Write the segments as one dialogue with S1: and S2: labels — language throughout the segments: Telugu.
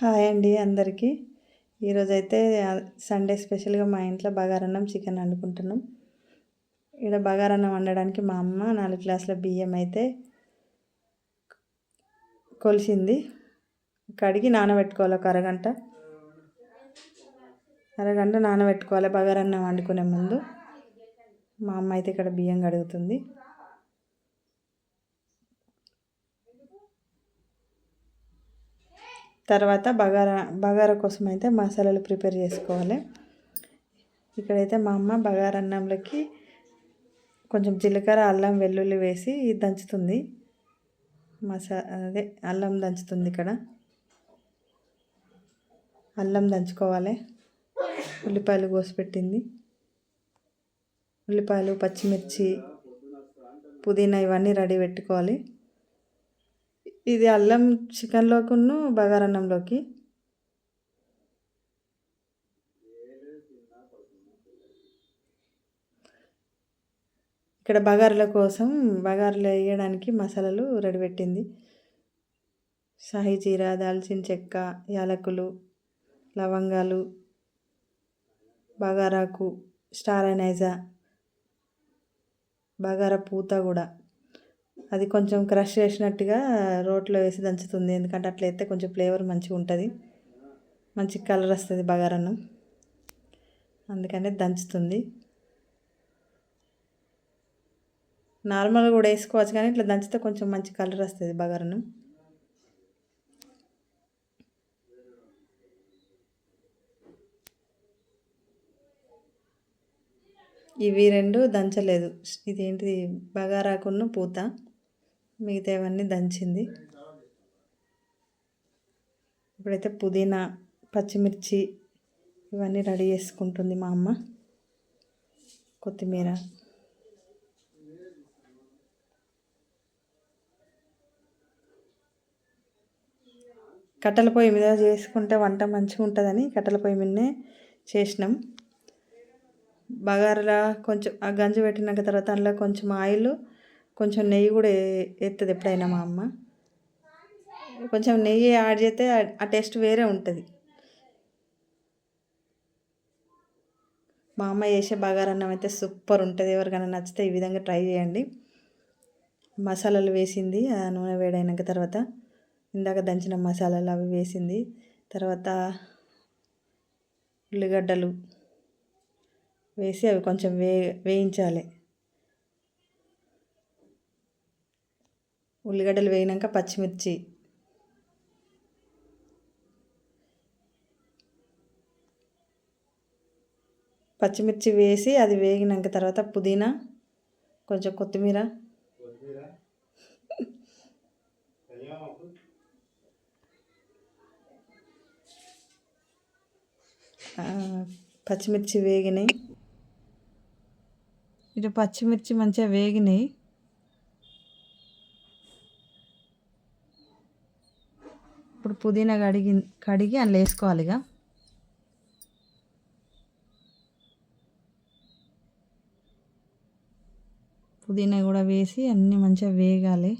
S1: హాయ్ అండి అందరికీ. ఈరోజైతే సండే స్పెషల్గా మా ఇంట్లో బగారన్నం చికెన్ వండుకుంటున్నాం. ఇక్కడ బగారన్నం వండడానికి మా అమ్మ 4 గ్లాసుల బియ్యం అయితే కొలిసింది. కడిగి నానబెట్టుకోవాలి. ఒక అరగంట నానబెట్టుకోవాలి బగారన్నం వండుకునే ముందు. మా అమ్మ అయితే ఇక్కడ బియ్యం కడుగుతుంది. తర్వాత బగారా కోసం అయితే మసాలాలు ప్రిపేర్ చేసుకోవాలి. ఇక్కడైతే మా అమ్మ బగారన్నంలోకి కొంచెం జీలకర్ర, అల్లం, వెల్లుల్లి వేసి దంచుతుంది. అల్లం దంచుతుంది. ఇక్కడ అల్లం దంచుకోవాలి. ఉల్లిపాయలు కోసి పెట్టింది. ఉల్లిపాయలు, పచ్చిమిర్చి, పుదీనా ఇవన్నీ రెడీ పెట్టుకోవాలి. ఇది అల్లం చికెన్లోకి బగారన్నంలోకి. ఇక్కడ బగారాలో వేయడానికి మసాలాలు రెడీ పెట్టింది. షాహీ జీరా, దాల్చిన చెక్క, యాలకులు, లవంగాలు, బగారాకు, స్టార్ అనైజా, బగారా పూత కూడా అది కొంచెం క్రష్ చేసినట్టుగా రోట్లో వేసి దంచుతుంది. ఎందుకంటే అట్లా అయితే కొంచెం ఫ్లేవర్ మంచిగా ఉంటుంది, మంచి కలర్ వస్తుంది బగారన్నం. అందుకనే దంచుతుంది. నార్మల్గా కూడా వేసుకోవచ్చు, కానీ ఇట్లా దంచితే కొంచెం మంచి కలర్ వస్తుంది బగారన్నం. ఇవి రెండు దంచలేదు. ఇదేంటిది బగారాకున్న పూత, మిగతా ఇవన్నీ దంచింది. ఇప్పుడైతే పుదీనా, పచ్చిమిర్చి ఇవన్నీ రెడీ చేసుకుంటుంది మా అమ్మ. కొత్తిమీర, కట్టెల పొయ్యి మీద చేసుకుంటే వంట మంచిగా ఉంటుందని కట్టెల పొయ్యి మీదనే చేసినాం. బగారాలో కొంచెం ఆ గంజి పెట్టినాక తర్వాత అందులో కొంచెం ఆయిల్, కొంచెం నెయ్యి కూడా వేస్తుంది ఎప్పుడైనా మా అమ్మ. కొంచెం నెయ్యి యాడ్ చేస్తే ఆ టేస్ట్ వేరే ఉంటుంది. మా అమ్మ చేసే బగారన్నం అయితే సూపర్ ఉంటుంది. ఎవరికైనా నచ్చితే ఈ విధంగా ట్రై చేయండి. మసాలాలు వేసింది. ఆ నూనె వేడైనాక తర్వాత ఇందాక దంచిన మసాలాలు అవి వేసింది. తర్వాత ఉల్లిగడ్డలు వేసి అవి కొంచెం వేయించాలి. ఉల్లిగడ్డలు వేయినాక పచ్చిమిర్చి వేసి అది వేగినాక తర్వాత పుదీనా, కొంచెం కొత్తిమీర, పచ్చిమిర్చి వేగినాయి. ఇటు పచ్చిమిర్చి మంచిగా వేగినాయి. ఇప్పుడు పుదీనా కడిగి అందులో వేసుకోవాలి. ఇక పుదీనా కూడా వేసి అన్నీ మంచిగా వేగాలి.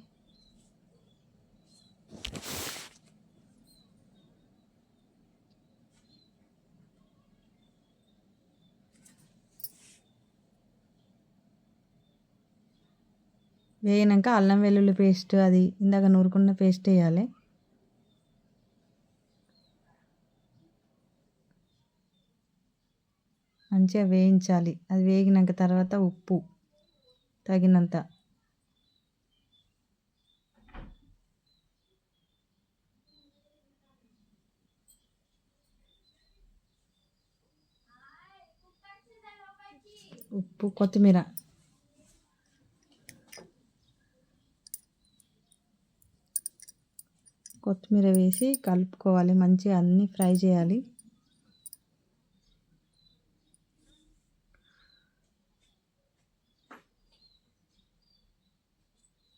S1: వేగినాక అల్లం వెల్లుల్లి పేస్ట్, అది ఇందాక నూరుకున్న పేస్ట్ వేయాలి. మంచిగా వేయించాలి. అది వేగినాక తర్వాత ఉప్పు తగినంత, కొత్తిమీర, వేసి కలుపుకోవాలి. మంచిగా అన్నీ ఫ్రై చేయాలి.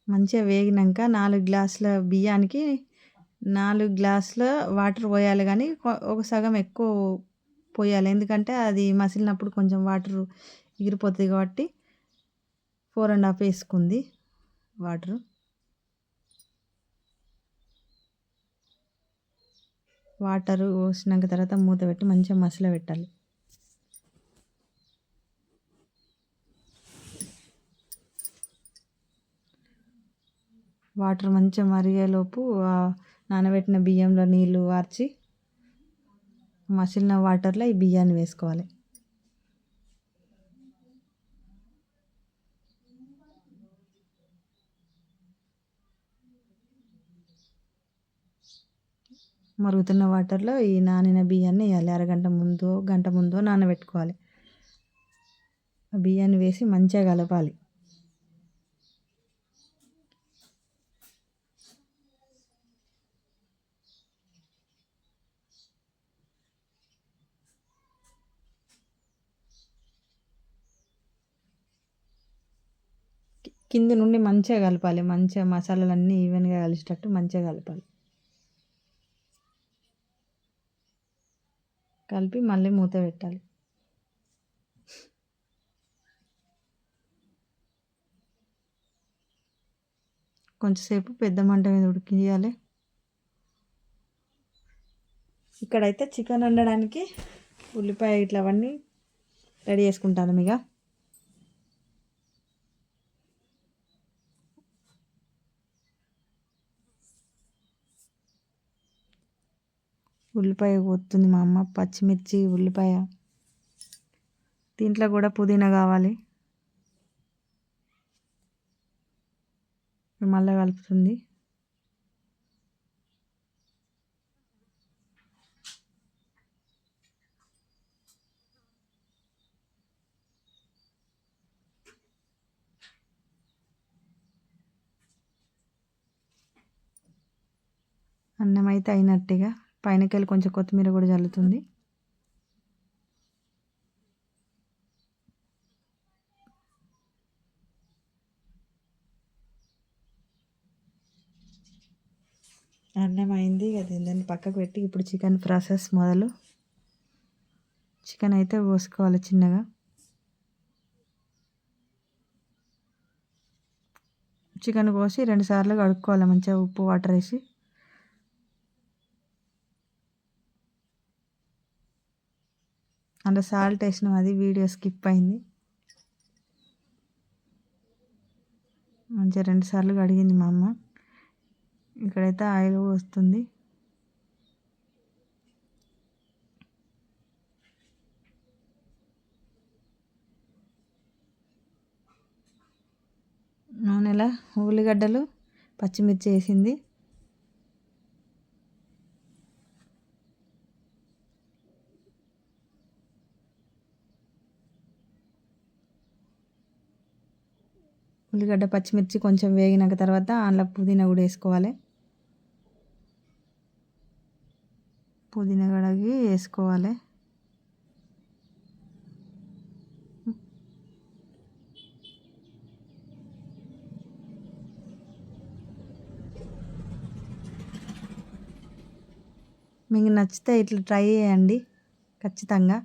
S1: మంచిగా వేగినాక 4 గ్లాసుల బియ్యానికి 4 గ్లాసుల వాటర్ పోయాలి. కానీ ఒక సగం ఎక్కువ పోయాలి, ఎందుకంటే అది మసిలినప్పుడు కొంచెం వాటర్ ఎగిరిపోతుంది కాబట్టి 4.5 వేసుకుంది వాటర్. వాటరు పోసినాక తర్వాత మూత పెట్టి మంచిగా మసాలా పెట్టాలి. వాటర్ మంచిగా మరిగేలోపు నానబెట్టిన బియ్యంలో నీళ్ళు వార్చి మసిలిన వాటర్లో ఈ బియ్యాన్ని వేసుకోవాలి. మరుగుతున్న వాటర్లో ఈ నానిన బియ్యాన్ని వేయాలి. అరగంట ముందో గంట ముందో నానబెట్టుకోవాలి. ఆ బియ్యాన్ని వేసి మంచిగా కలపాలి. కింద నుండి మంచిగా కలపాలి. మంచిగా మసాలాలన్నీ ఈవెన్గా కలిసేటట్టు మంచిగా కలపాలి. కలిపి మళ్ళీ మూత పెట్టాలి. కొంచెంసేపు పెద్ద మంట మీద ఉడికియాలి. ఇక్కడైతే చికెన్ వండడానికి ఉల్లిపాయ ఇట్లా అవన్నీ రెడీ చేసుకుంటాను. ఇక ఉల్లిపాయ కోస్తుంది మా అమ్మ. పచ్చిమిర్చి, ఉల్లిపాయ, దీంట్లో కూడా పుదీనా కావాలి. మళ్ళీ కలుపుతుంది. అన్నం అయితే అయినట్టుగా పైనకెళ్ళి కొంచెం కొత్తిమీర కూడా చల్లుతుంది. అన్నం అయింది కదా, దాన్ని పక్కకు పెట్టి ఇప్పుడు చికెన్ ప్రాసెస్ మొదలు. చికెన్ అయితే కోసుకోవాలి చిన్నగా. చికెన్ కోసి 2 సార్లు కడుక్కోవాలి మంచిగా ఉప్పు వాటర్ వేసి. అందులో సాల్ట్ వేసినాం, అది వీడియో స్కిప్ అయింది. మంచిగా 2 సార్లు కడిగింది మా అమ్మ. ఇక్కడైతే ఆయిల్ వస్తుంది. నూనెలో ఉల్లిగడ్డలు, పచ్చిమిర్చి వేసింది. ఉల్లిగడ్డ, పచ్చిమిర్చి కొంచెం వేగినాక తర్వాత అందులో పుదీనా కూడా వేసుకోవాలి. పుదీనా కడిగి వేసుకోవాలి. మీకు నచ్చితే ఇట్లా ట్రై చేయండి ఖచ్చితంగా.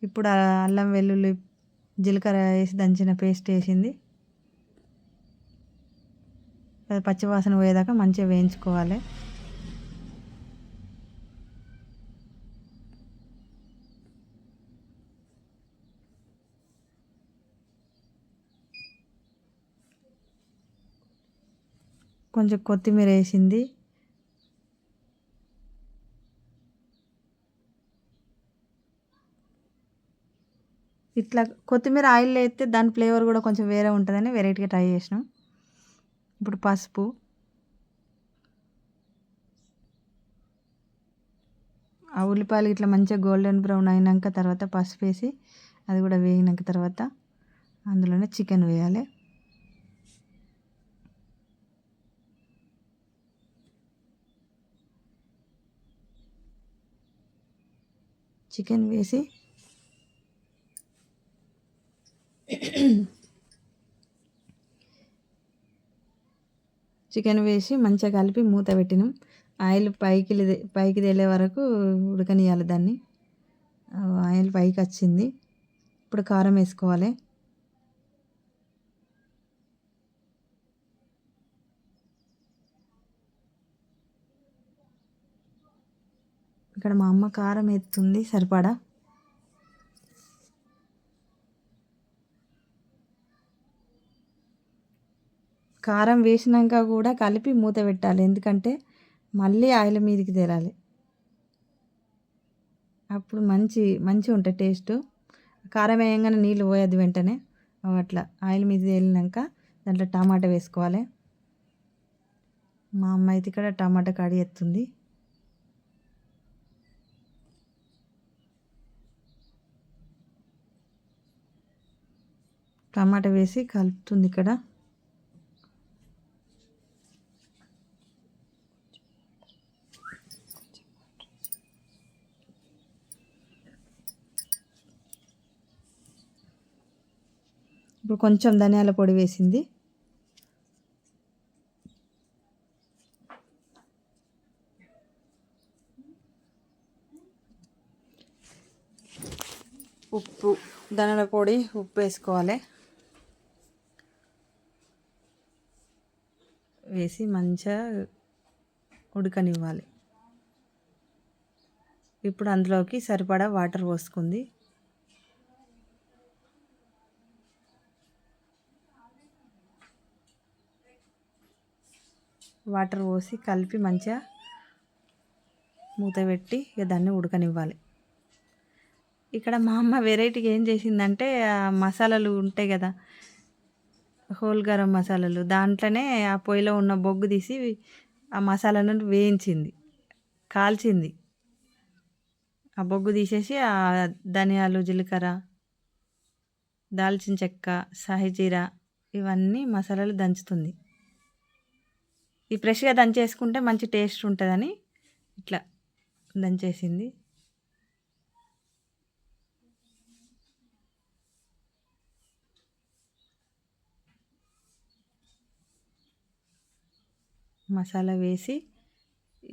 S1: ఇప్పుడు అల్లం వెల్లుల్లి జీలకర్ర వేసి దంచిన పేస్ట్ వేసింది. పచ్చివాసన పోయేదాకా మంచిగా వేయించుకోవాలి. కొంచెం కొత్తిమీర వేసింది. ఇట్లా కొత్తిమీర ఆయిల్ వేస్తే దాని ఫ్లేవర్ కూడా కొంచెం వేరే ఉంటుందని వెరైటీగా ట్రై చేసినాం. ఇప్పుడు పసుపు, ఆ ఉల్లిపాయలు ఇట్లా మంచిగా గోల్డెన్ బ్రౌన్ అయినాక తర్వాత పసుపు వేసి అది కూడా వేగినాక తర్వాత అందులోనే చికెన్ వేయాలి. చికెన్ వేసి మంచిగా కలిపి మూత పెట్టినాం. ఆయిల్ పైకి తేలే వరకు ఉడకనియాలి దాన్ని. ఆయిల్ పైకి వచ్చింది. ఇప్పుడు కారం వేసుకోవాలి. ఇక్కడ మా అమ్మ కారం ఎత్తుంది సరిపడా. కారం వేసినాక కూడా కలిపి మూత పెట్టాలి, ఎందుకంటే మళ్ళీ ఆయిల్ మీదకి తేలాలి. అప్పుడు మంచిగా ఉంటుంది టేస్ట్. కారం వేయంగానే నీళ్ళు పోయద్దు వెంటనే, అట్లా ఆయిల్ మీద తేలినాక దాంట్లో టమాటా వేసుకోవాలి. మా అమ్మ అయితే ఇక్కడ టమాటా కడి ఎత్తుంది. టమాటా వేసి కలుపుతుంది ఇక్కడ. ఇప్పుడు కొంచెం ధనియాల పొడి వేసింది. ఉప్పు, ధనియాల పొడి, ఉప్పు వేసుకోవాలి. వేసి మంచిగా ఉడకనివ్వాలి. ఇప్పుడు అందులోకి సరిపడా వాటర్ పోసుకుంది. వాటర్ పోసి కలిపి మంచిగా మూత పెట్టి ఇక దాన్ని ఉడకనివ్వాలి. ఇక్కడ మా అమ్మ వెరైటీగా ఏం చేసిందంటే, మసాలాలు ఉంటాయి కదా, హోల్ గరం మసాలాలు, దాంట్లోనే ఆ పొయ్యిలో ఉన్న బొగ్గు తీసి ఆ మసాలాను వేయించింది, కాల్చింది. ఆ బొగ్గు తీసేసి ఆ ధనియాలు, జీలకర్ర, దాల్చిన చెక్క, సాహిజీరా ఇవన్నీ మసాలాలు దంచుతుంది. ఈ ఫ్రెష్గా దంచేసుకుంటే మంచి టేస్ట్ ఉంటుందని ఇట్లా దంచేసింది. మసాలా వేసి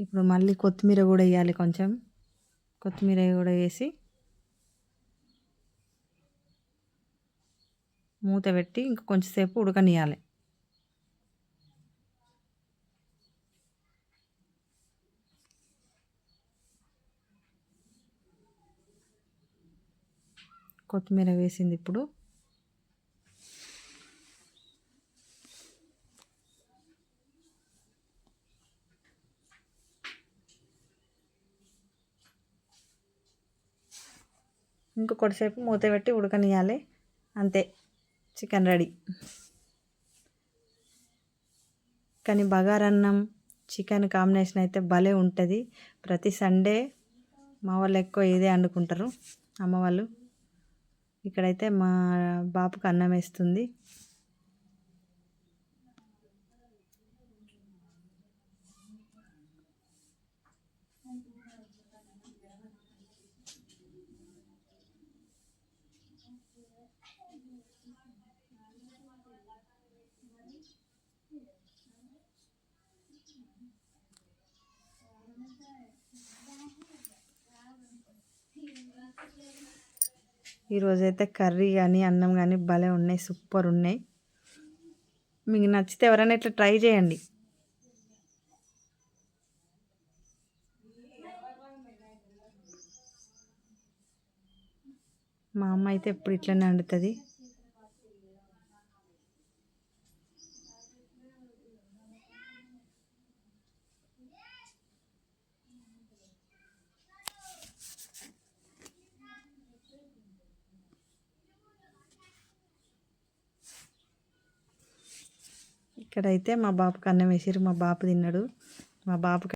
S1: ఇప్పుడు మళ్ళీ కొత్తిమీర కూడా వేయాలి. కొంచెం కొత్తిమీర కూడా వేసి మూత పెట్టి ఇంక కొంచెంసేపు ఉడకనియాలి. కొత్తిమీర వేసింది. ఇప్పుడు ఇంకొకటిసేపు మూత పెట్టి ఉడకనియాలి. అంతే, చికెన్ రెడీ. కానీ బగారన్నం చికెన్ కాంబినేషన్ అయితే భలే ఉంటుంది. ప్రతి సండే మా వాళ్ళు ఎక్కువ ఇదే వండుకుంటారు, అమ్మ వాళ్ళు. ఇక్కడైతే మా బాపుకి అన్నం వేస్తుంది. ఈరోజైతే కర్రీ కానీ అన్నం కానీ భలే ఉన్నాయి, సూపర్ ఉన్నాయి. మీకు నచ్చితే ఎవరైనా ఇట్లా ట్రై చేయండి. మా అమ్మ అయితే ఎప్పుడు ఇట్లనే వండుతుంది. ఇక్కడైతే మా బాపుకి అన్నం వేసిర్రు, మా బాపు తిన్నాడు. మా బాపుకి